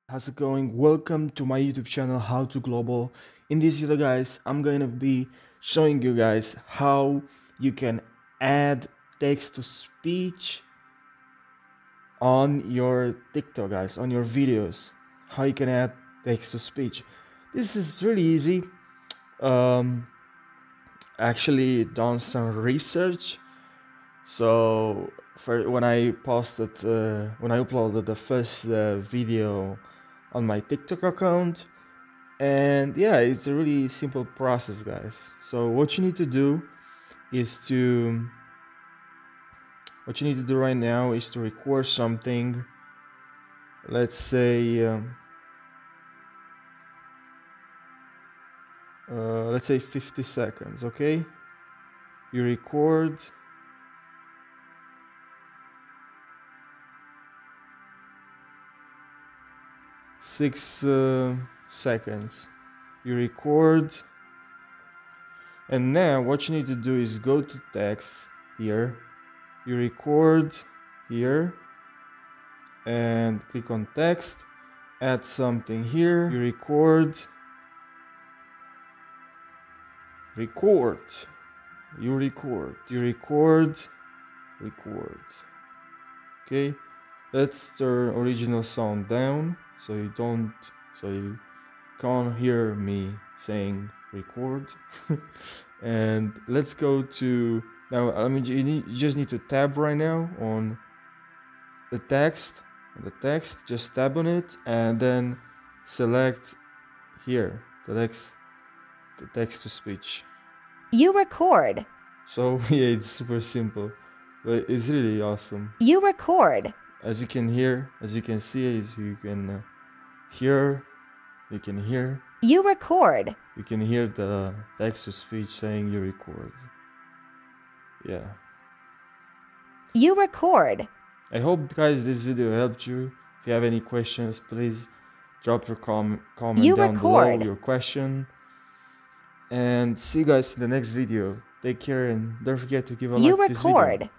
How's it going? Welcome to my YouTube channel, How to Global. In this video, guys, I'm going to be showing you guys how you can add text to speech on your TikTok, guys, on your videos. How you can add text to speech. This is really easy. Um, Actually done some research. So when I uploaded the first video on my TikTok account, and yeah, it's a really simple process, guys. So what you need to do is to right now is to record something. Let's say 50 seconds. Okay, you record 6 seconds. You record, and now what you need to do is go to text here. You record here and click on text, add something here. You record, you record. Okay, let's turn original sound down so you can't hear me saying record. And let's go to now. You just need to tab right now on the text. Just tab on it and then select here the text to speech. You record. So yeah, it's super simple, but it's really awesome. You record. As you can hear, as you can see, as you can hear, you can hear. You record. You can hear the text to speech saying you record. Yeah. You record. I hope, guys, this video helped you. If you have any questions, please drop your comment down below, your question. And see you guys in the next video. Take care and don't forget to give a like to this video.